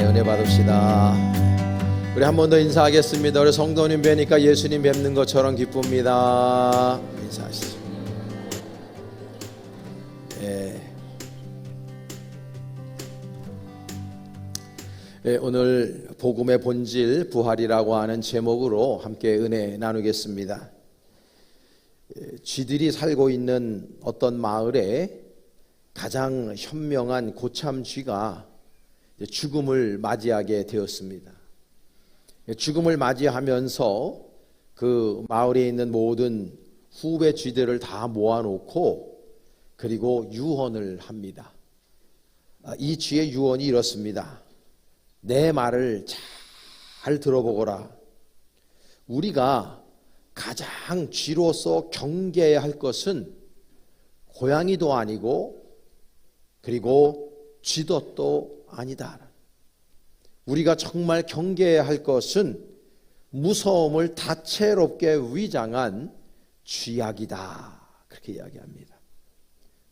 은혜 받읍시다. 우리 한 번 더 인사하겠습니다. 우리 성도님 뵈니까 예수님 뵙는 것처럼 기쁩니다. 인사하시죠. 오늘 복음의 본질 부활이라고 하는 제목으로 함께 은혜 나누겠습니다. 쥐들이 살고 있는 어떤 마을에 가장 현명한 고참 쥐가 죽음을 맞이하게 되었습니다. 죽음을 맞이하면서 그 마을에 있는 모든 후배 쥐들을 다 모아놓고 그리고 유언을 합니다. 이 쥐의 유언이 이렇습니다. 내 말을 잘 들어보거라. 우리가 가장 쥐로서 경계해야 할 것은 고양이도 아니고 그리고 쥐덫도 아니다. 우리가 정말 경계해야 할 것은 무서움을 다채롭게 위장한 쥐약이다. 그렇게 이야기합니다.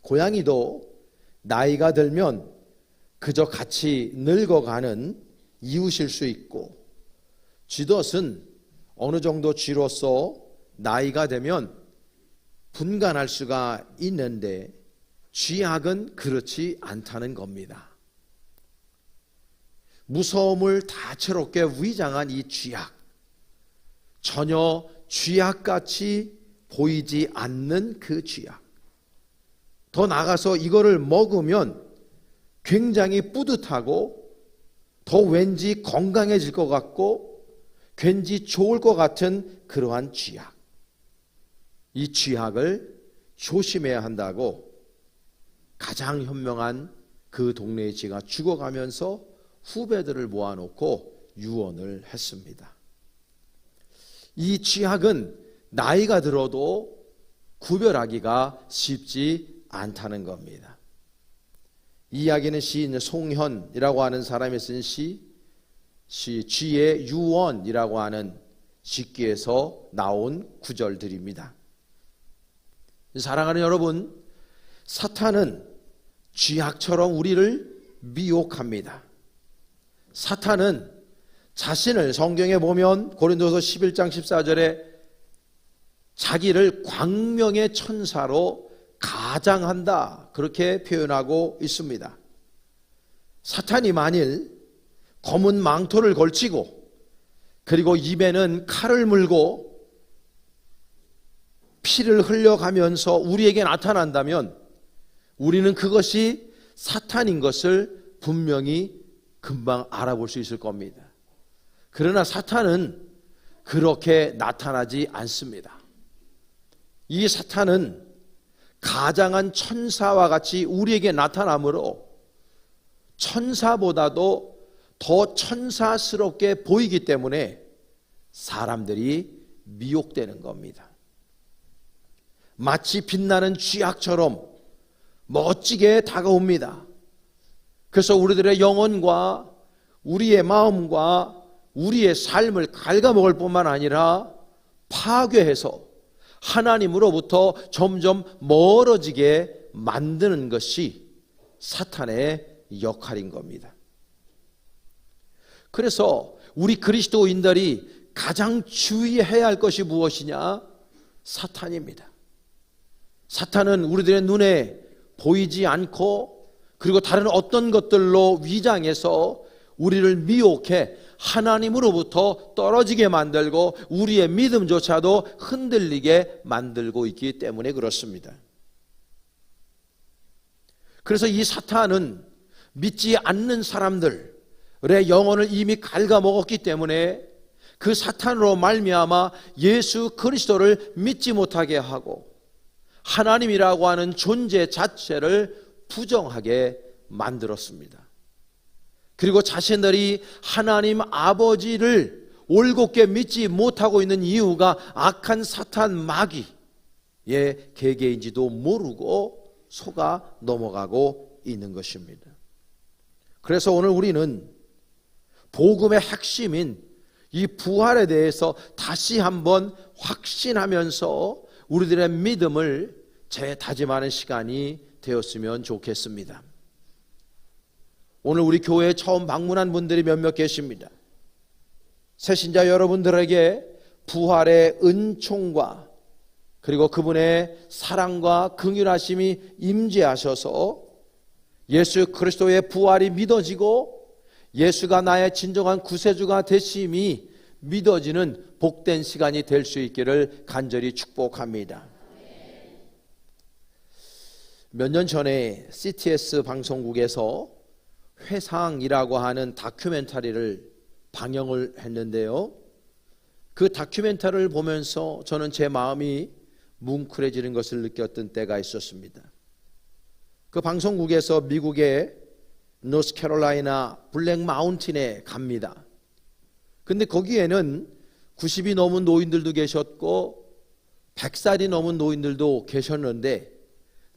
고양이도 나이가 들면 그저 같이 늙어가는 이웃일 수 있고, 쥐덫은 어느 정도 쥐로서 나이가 되면 분간할 수가 있는데 쥐약은 그렇지 않다는 겁니다. 무서움을 다채롭게 위장한 이 쥐약, 전혀 쥐약같이 보이지 않는 그 쥐약. 더 나아가서 이거를 먹으면 굉장히 뿌듯하고 더 왠지 건강해질 것 같고 왠지 좋을 것 같은 그러한 쥐약. 이 쥐약을 조심해야 한다고 가장 현명한 그 동네의 쥐가 죽어가면서 후배들을 모아놓고 유언을 했습니다. 이 쥐약은 나이가 들어도 구별하기가 쉽지 않다는 겁니다. 이 이야기는 시인 송현이라고 하는 사람이 쓴 쥐의 유언이라고 하는 시기에서 나온 구절들입니다. 사랑하는 여러분, 사탄은 쥐약처럼 우리를 미혹합니다. 사탄은 자신을 성경에 보면 고린도서 11장 14절에 자기를 광명의 천사로 가장한다, 그렇게 표현하고 있습니다. 사탄이 만일 검은 망토를 걸치고 그리고 입에는 칼을 물고 피를 흘려가면서 우리에게 나타난다면 우리는 그것이 사탄인 것을 분명히 금방 알아볼 수 있을 겁니다. 그러나 사탄은 그렇게 나타나지 않습니다. 이 사탄은 가장한 천사와 같이 우리에게 나타나므로 천사보다도 더 천사스럽게 보이기 때문에 사람들이 미혹되는 겁니다. 마치 빛나는 쥐약처럼 멋지게 다가옵니다. 그래서 우리들의 영혼과 우리의 마음과 우리의 삶을 갉아먹을 뿐만 아니라 파괴해서 하나님으로부터 점점 멀어지게 만드는 것이 사탄의 역할인 겁니다. 그래서 우리 그리스도인들이 가장 주의해야 할 것이 무엇이냐? 사탄입니다. 사탄은 우리들의 눈에 보이지 않고 그리고 다른 어떤 것들로 위장해서 우리를 미혹해 하나님으로부터 떨어지게 만들고 우리의 믿음조차도 흔들리게 만들고 있기 때문에 그렇습니다. 그래서 이 사탄은 믿지 않는 사람들의 영혼을 이미 갉아먹었기 때문에 그 사탄으로 말미암아 예수 그리스도를 믿지 못하게 하고 하나님이라고 하는 존재 자체를 부정하게 만들었습니다. 그리고 자신들이 하나님 아버지를 올곧게 믿지 못하고 있는 이유가 악한 사탄 마귀의 계계인지도 모르고 속아 넘어가고 있는 것입니다. 그래서 오늘 우리는 복음의 핵심인 이 부활에 대해서 다시 한번 확신하면서 우리들의 믿음을 재다짐하는 시간이 되었으면 좋겠습니다. 오늘 우리 교회에 처음 방문한 분들이 몇몇 계십니다. 새신자 여러분들에게 부활의 은총과 그리고 그분의 사랑과 긍휼하심이 임재하셔서 예수 그리스도의 부활이 믿어지고 예수가 나의 진정한 구세주가 되심이 믿어지는 복된 시간이 될 수 있기를 간절히 축복합니다. 몇 년 전에 CTS 방송국에서 회상이라고 하는 다큐멘터리를 방영을 했는데요, 그 다큐멘터리를 보면서 저는 제 마음이 뭉클해지는 것을 느꼈던 때가 있었습니다. 그 방송국에서 미국의 노스캐롤라이나 블랙 마운틴에 갑니다. 근데 거기에는 90이 넘은 노인들도 계셨고 100살이 넘은 노인들도 계셨는데,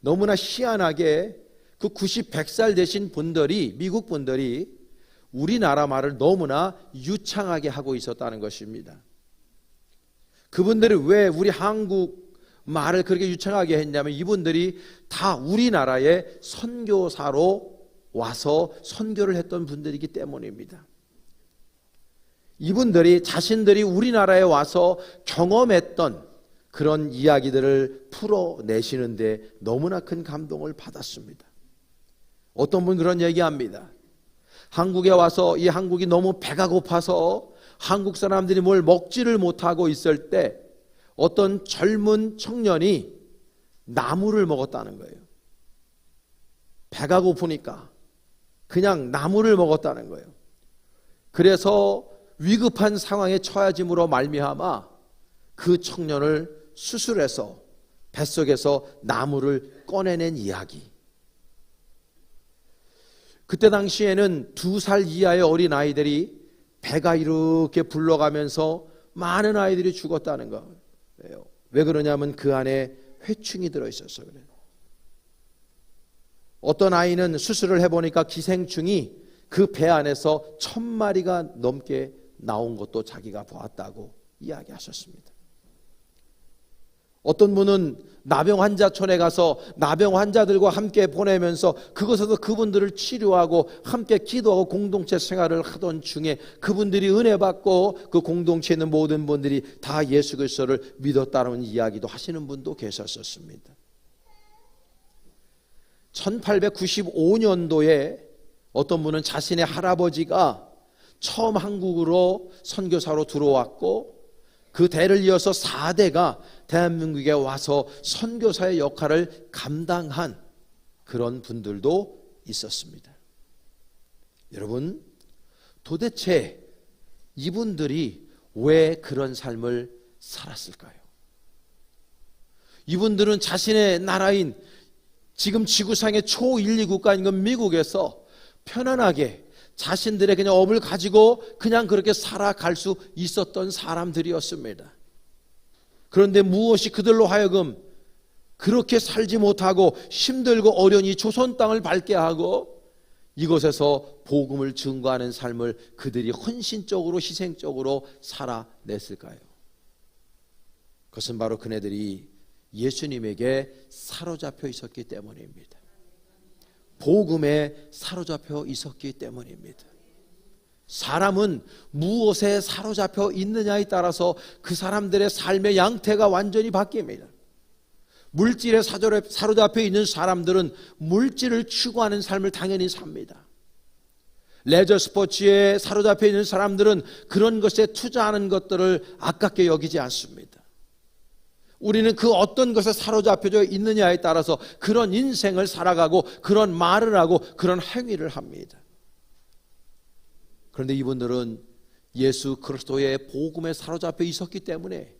너무나 희한하게 그 90, 100살 되신 분들이, 미국 분들이 우리나라 말을 너무나 유창하게 하고 있었다는 것입니다. 그분들이 왜 우리 한국 말을 그렇게 유창하게 했냐면, 이분들이 다 우리나라의 선교사로 와서 선교를 했던 분들이기 때문입니다. 이분들이 자신들이 우리나라에 와서 경험했던 그런 이야기들을 풀어내시는데 너무나 큰 감동을 받았습니다. 어떤 분 그런 얘기합니다. 한국에 와서 이 한국이 너무 배가 고파서 한국 사람들이 뭘 먹지를 못하고 있을 때 어떤 젊은 청년이 나무를 먹었다는 거예요. 배가 고프니까 그냥 나무를 먹었다는 거예요. 그래서 위급한 상황에 처해짐으로 말미암아 그 청년을 수술해서 뱃속에서 나무를 꺼내낸 이야기. 그때 당시에는 2살 이하의 어린 아이들이 배가 이렇게 불러가면서 많은 아이들이 죽었다는 거예요. 왜 그러냐면 그 안에 회충이 들어있어서 그래요. 어떤 아이는 수술을 해보니까 기생충이 그 배 안에서 1000마리가 넘게 나온 것도 자기가 보았다고 이야기하셨습니다. 어떤 분은 나병 환자촌에 가서 나병 환자들과 함께 보내면서 그곳에서 그분들을 치료하고 함께 기도하고 공동체 생활을 하던 중에 그분들이 은혜 받고 그 공동체에 있는 모든 분들이 다 예수 그리스도를 믿었다는 이야기도 하시는 분도 계셨었습니다. 1895년도에 어떤 분은 자신의 할아버지가 처음 한국으로 선교사로 들어왔고 그 대를 이어서 4대가 대한민국에 와서 선교사의 역할을 감당한 그런 분들도 있었습니다. 여러분, 도대체 이분들이 왜 그런 삶을 살았을까요? 이분들은 자신의 나라인 지금 지구상의 초1, 2국가인 그 미국에서 편안하게 자신들의 그냥 업을 가지고 그냥 그렇게 살아갈 수 있었던 사람들이었습니다. 그런데 무엇이 그들로 하여금 그렇게 살지 못하고 힘들고 어려운 이 조선 땅을 밟게 하고 이곳에서 복음을 증거하는 삶을 그들이 헌신적으로 희생적으로 살아냈을까요? 그것은 바로 그네들이 예수님에게 사로잡혀 있었기 때문입니다. 복음에 사로잡혀 있었기 때문입니다. 사람은 무엇에 사로잡혀 있느냐에 따라서 그 사람들의 삶의 양태가 완전히 바뀝니다. 물질에 사로잡혀 있는 사람들은 물질을 추구하는 삶을 당연히 삽니다. 레저 스포츠에 사로잡혀 있는 사람들은 그런 것에 투자하는 것들을 아깝게 여기지 않습니다. 우리는 그 어떤 것에 사로잡혀져 있느냐에 따라서 그런 인생을 살아가고 그런 말을 하고 그런 행위를 합니다. 그런데 이분들은 예수 그리스도의 복음에 사로잡혀 있었기 때문에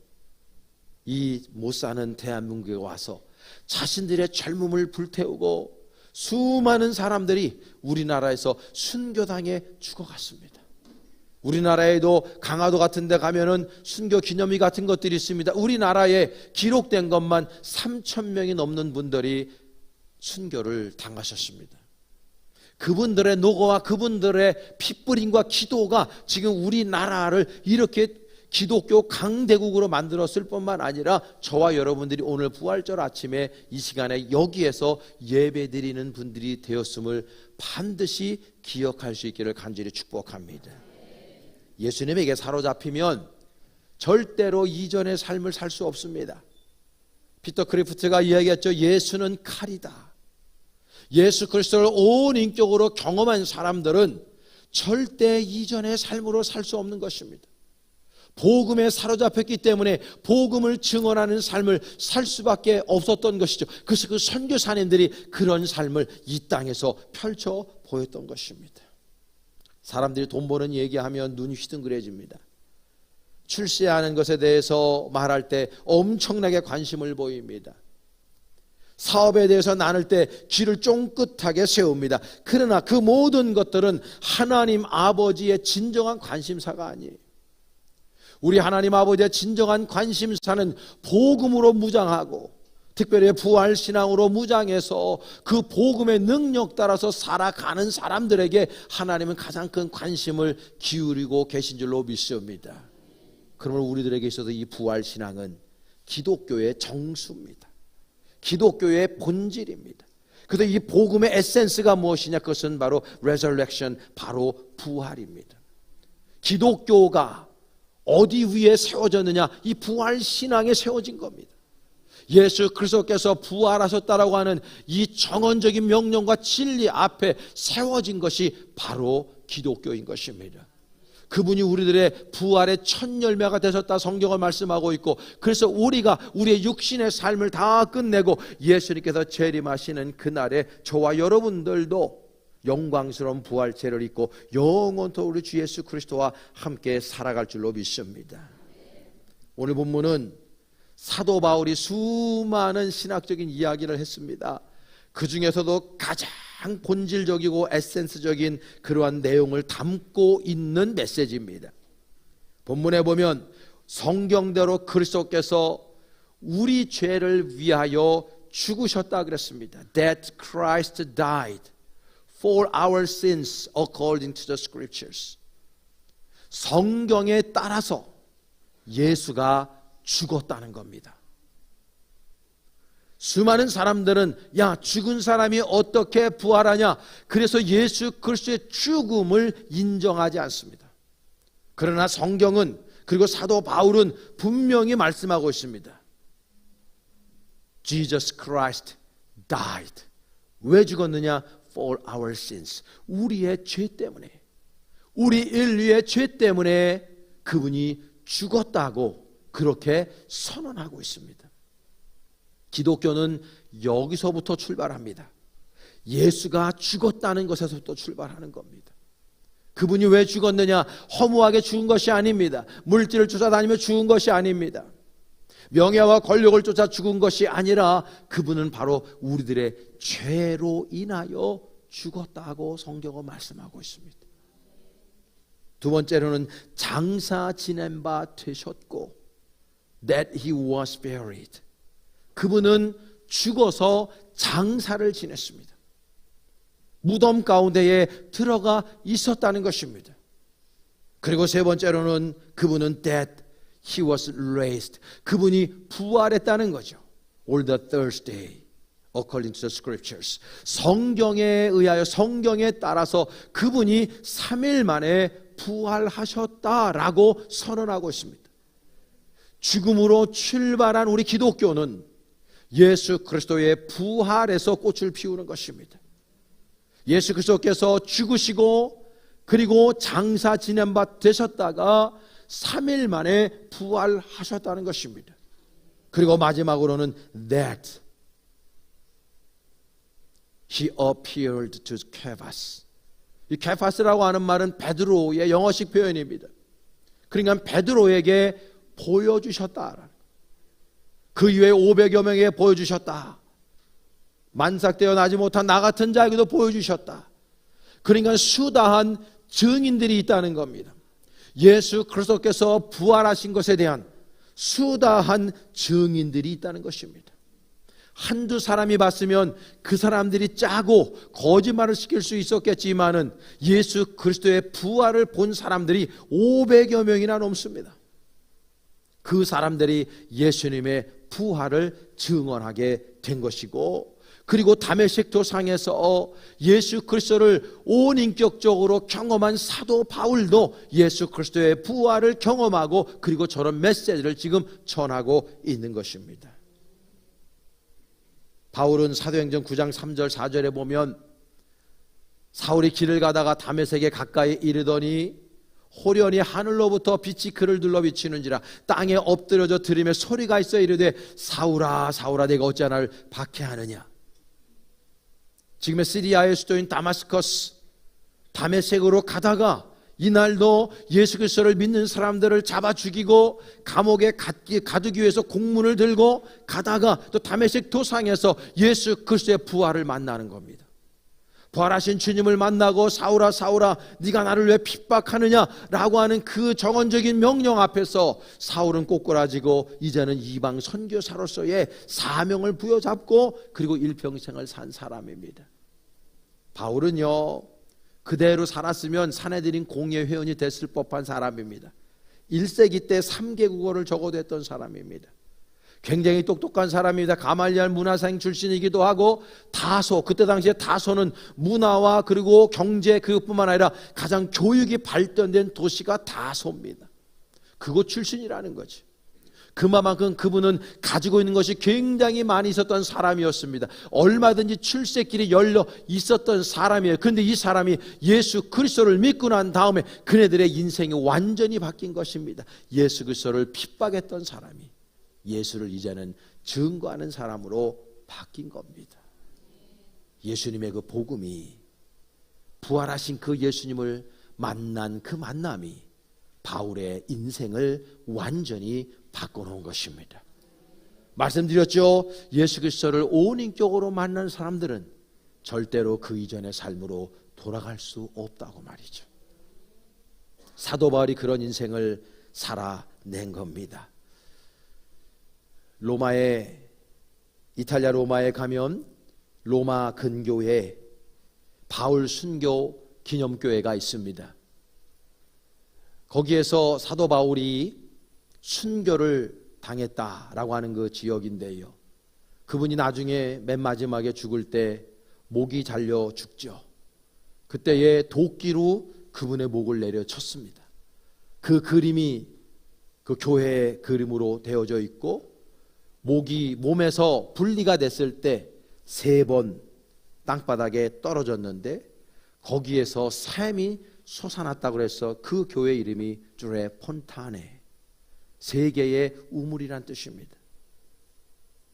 이 못 사는 대한민국에 와서 자신들의 젊음을 불태우고 수많은 사람들이 우리나라에서 순교당해 죽어갔습니다. 우리나라에도 강화도 같은 데 가면은 순교 기념일 같은 것들이 있습니다. 우리나라에 기록된 것만 3,000명이 넘는 분들이 순교를 당하셨습니다. 그분들의 노고와 그분들의 핏부림과 기도가 지금 우리나라를 이렇게 기독교 강대국으로 만들었을 뿐만 아니라 저와 여러분들이 오늘 부활절 아침에 이 시간에 여기에서 예배드리는 분들이 되었음을 반드시 기억할 수 있기를 간절히 축복합니다. 예수님에게 사로잡히면 절대로 이전의 삶을 살 수 없습니다. 피터 크리프트가 이야기했죠. 예수는 칼이다. 예수 그리스도를 온 인격으로 경험한 사람들은 절대 이전의 삶으로 살 수 없는 것입니다. 복음에 사로잡혔기 때문에 복음을 증언하는 삶을 살 수밖에 없었던 것이죠. 그래서 그 선교사님들이 그런 삶을 이 땅에서 펼쳐 보였던 것입니다. 사람들이 돈 버는 얘기하면 눈이 휘둥그레집니다. 출세하는 것에 대해서 말할 때 엄청나게 관심을 보입니다. 사업에 대해서 나눌 때 귀를 쫑긋하게 세웁니다. 그러나 그 모든 것들은 하나님 아버지의 진정한 관심사가 아니에요. 우리 하나님 아버지의 진정한 관심사는 복음으로 무장하고 특별히 부활신앙으로 무장해서 그 복음의 능력 따라서 살아가는 사람들에게 하나님은 가장 큰 관심을 기울이고 계신 줄로 믿습니다. 그러면 우리들에게 있어서 이 부활신앙은 기독교의 정수입니다. 기독교의 본질입니다. 그래서 이 복음의 에센스가 무엇이냐? 그것은 바로 resurrection, 바로 부활입니다. 기독교가 어디 위에 세워졌느냐? 이 부활신앙에 세워진 겁니다. 예수 그리스도께서 부활하셨다라고 하는 이 정언적인 명령과 진리 앞에 세워진 것이 바로 기독교인 것입니다. 그분이 우리들의 부활의 첫 열매가 되셨다 성경을 말씀하고 있고, 그래서 우리가 우리의 육신의 삶을 다 끝내고 예수님께서 재림하시는 그날에 저와 여러분들도 영광스러운 부활체를 입고 영원토록 우리 주 예수 그리스도와 함께 살아갈 줄로 믿습니다. 오늘 본문은 사도 바울이 수많은 신학적인 이야기를 했습니다. 그 중에서도 가장 본질적이고 에센스적인 그러한 내용을 담고 있는 메시지입니다. 본문에 보면 성경대로 그리스도께서 우리 죄를 위하여 죽으셨다 그랬습니다. That Christ died for our sins according to the scriptures. 성경에 따라서 예수가 죽었다는 겁니다. 수많은 사람들은 야, 죽은 사람이 어떻게 부활하냐? 그래서 예수 그리스도의 죽음을 인정하지 않습니다. 그러나 성경은, 그리고 사도 바울은 분명히 말씀하고 있습니다. Jesus Christ died. 왜 죽었느냐? For our sins. 우리의 죄 때문에, 우리 인류의 죄 때문에 그분이 죽었다고 그렇게 선언하고 있습니다. 기독교는 여기서부터 출발합니다. 예수가 죽었다는 것에서부터 출발하는 겁니다. 그분이 왜 죽었느냐? 허무하게 죽은 것이 아닙니다. 물질을 쫓아다니며 죽은 것이 아닙니다. 명예와 권력을 쫓아 죽은 것이 아니라 그분은 바로 우리들의 죄로 인하여 죽었다고 성경은 말씀하고 있습니다. 두 번째로는 장사 지낸 바 되셨고, that he was buried. 그분은 죽어서 장사를 지냈습니다. 무덤 가운데에 들어가 있었다는 것입니다. 그리고 세 번째로는 그분은 that he was raised. 그분이 부활했다는 거죠. On the third day, according to the scriptures. 성경에 의하여, 성경에 따라서 그분이 3일 만에 부활하셨다라고 선언하고 있습니다. 죽음으로 출발한 우리 기독교는 예수 그리스도의 부활에서 꽃을 피우는 것입니다. 예수 그리스도께서 죽으시고 그리고 장사 지낸 바 되셨다가 3일 만에 부활하셨다는 것입니다. 그리고 마지막으로는 that he appeared to Cephas. 이 케파스라고 하는 말은 베드로의 영어식 표현입니다. 그러니까 베드로에게 보여주셨다. 그 이외에 500여 명에게 보여주셨다. 만삭되어 나지 못한 나 같은 자에게도 보여주셨다. 그러니까 수다한 증인들이 있다는 겁니다. 예수 그리스도께서 부활하신 것에 대한 수다한 증인들이 있다는 것입니다. 한두 사람이 봤으면 그 사람들이 짜고 거짓말을 시킬 수 있었겠지만은 예수 그리스도의 부활을 본 사람들이 500여 명이나 넘습니다. 그 사람들이 예수님의 부활을 증언하게 된 것이고, 그리고 다메섹 도상에서 예수 그리스도를 온인격적으로 경험한 사도 바울도 예수 그리스도의 부활을 경험하고 그리고 저런 메시지를 지금 전하고 있는 것입니다. 바울은 사도행전 9장 3절 4절에 보면 사울이 길을 가다가 다메섹에 가까이 이르더니 호련히 하늘로부터 빛이 그를 둘러 비치는지라 땅에 엎드려져 들으며 소리가 있어 이르되 사울아 사울아 내가 어찌 나를 박해하느냐. 지금의 시리아의 수도인 다마스커스 다메섹으로 가다가 이날도 예수 그리스도를 믿는 사람들을 잡아 죽이고 감옥에 가두기 위해서 공문을 들고 가다가 또 다메섹 도상에서 예수 그리스도의 부활을 만나는 겁니다. 부활하신 주님을 만나고 사울아 사울아 네가 나를 왜 핍박하느냐라고 하는 그 정언적인 명령 앞에서 사울은 꼬꾸라지고 이제는 이방 선교사로서의 사명을 부여잡고 그리고 일평생을 산 사람입니다. 바울은요 그대로 살았으면 사내들인 공예 회원이 됐을 법한 사람입니다. 1세기 때 3개 국어를 적어도 했던 사람입니다. 굉장히 똑똑한 사람입니다. 가말리알 문화생 출신이기도 하고 다소, 그때 당시에 다소는 문화와 그리고 경제 그것뿐만 아니라 가장 교육이 발전된 도시가 다소입니다. 그곳 출신이라는 거지. 그만큼 그분은 가지고 있는 것이 굉장히 많이 있었던 사람이었습니다. 얼마든지 출세길이 열려 있었던 사람이에요. 그런데 이 사람이 예수 그리스도를 믿고 난 다음에 그네들의 인생이 완전히 바뀐 것입니다. 예수 그리스도를 핍박했던 사람이 예수를 이제는 증거하는 사람으로 바뀐 겁니다. 예수님의 그 복음이, 부활하신 그 예수님을 만난 그 만남이 바울의 인생을 완전히 바꿔놓은 것입니다. 말씀드렸죠. 예수 그리스도를 온인격으로 만난 사람들은 절대로 그 이전의 삶으로 돌아갈 수 없다고 말이죠. 사도 바울이 그런 인생을 살아낸 겁니다. 이탈리아 로마에 가면 로마 근교에 바울 순교 기념교회가 있습니다. 거기에서 사도 바울이 순교를 당했다라고 하는 그 지역인데요, 그분이 나중에 맨 마지막에 죽을 때 목이 잘려 죽죠. 그때에 도끼로 그분의 목을 내려쳤습니다. 그 그림이 그 교회의 그림으로 되어져 있고, 목이 몸에서 분리가 됐을 때 3번 땅바닥에 떨어졌는데 거기에서 샘이 솟아났다고 해서 그 교회 이름이 뚜레 폰타네, 세계의 우물이란 뜻입니다.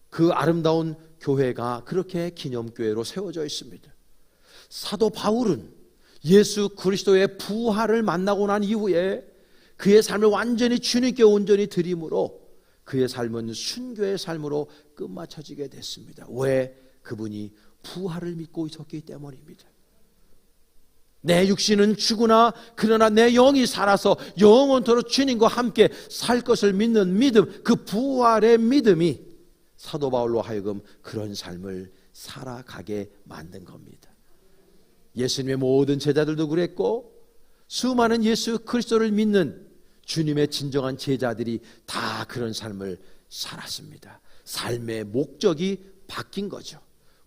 그 아름다운 교회가 그렇게 기념교회로 세워져 있습니다. 사도 바울은 예수 그리스도의 부활을 만나고 난 이후에 그의 삶을 완전히 주님께 온전히 드림으로 그의 삶은 순교의 삶으로 끝마쳐지게 됐습니다. 왜? 그분이 부활을 믿고 있었기 때문입니다. 내 육신은 죽으나 그러나 내 영이 살아서 영원토록 주님과 함께 살 것을 믿는 믿음, 그 부활의 믿음이 사도 바울로 하여금 그런 삶을 살아가게 만든 겁니다. 예수님의 모든 제자들도 그랬고 수많은 예수 그리스도를 믿는 주님의 진정한 제자들이 다 그런 삶을 살았습니다. 삶의 목적이 바뀐 거죠.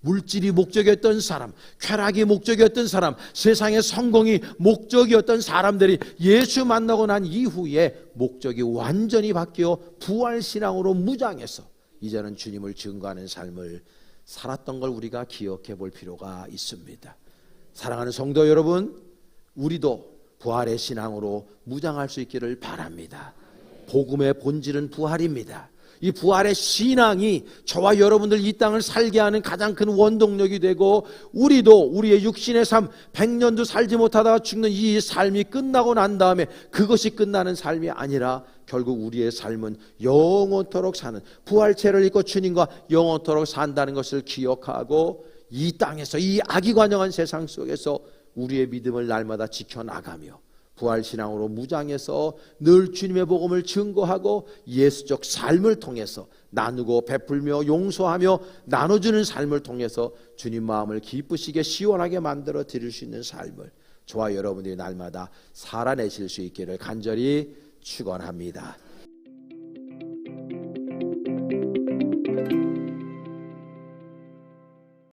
물질이 목적이었던 사람, 쾌락이 목적이었던 사람, 세상의 성공이 목적이었던 사람들이 예수 만나고 난 이후에 목적이 완전히 바뀌어 부활신앙으로 무장해서 이제는 주님을 증거하는 삶을 살았던 걸 우리가 기억해 볼 필요가 있습니다. 사랑하는 성도 여러분, 우리도 부활의 신앙으로 무장할 수 있기를 바랍니다. 복음의 본질은 부활입니다. 이 부활의 신앙이 저와 여러분들 이 땅을 살게 하는 가장 큰 원동력이 되고, 우리도 우리의 육신의 삶, 100년도 살지 못하다가 죽는 이 삶이 끝나고 난 다음에 그것이 끝나는 삶이 아니라 결국 우리의 삶은 영원토록 사는, 부활체를 입고 주님과 영원토록 산다는 것을 기억하고 이 땅에서 이 악이 관영한 세상 속에서 우리의 믿음을 날마다 지켜나가며 부활신앙으로 무장해서 늘 주님의 복음을 증거하고 예수적 삶을 통해서 나누고 베풀며 용서하며 나눠주는 삶을 통해서 주님 마음을 기쁘시게 시원하게 만들어 드릴 수 있는 삶을 저와 여러분들이 날마다 살아내실 수 있기를 간절히 축원합니다.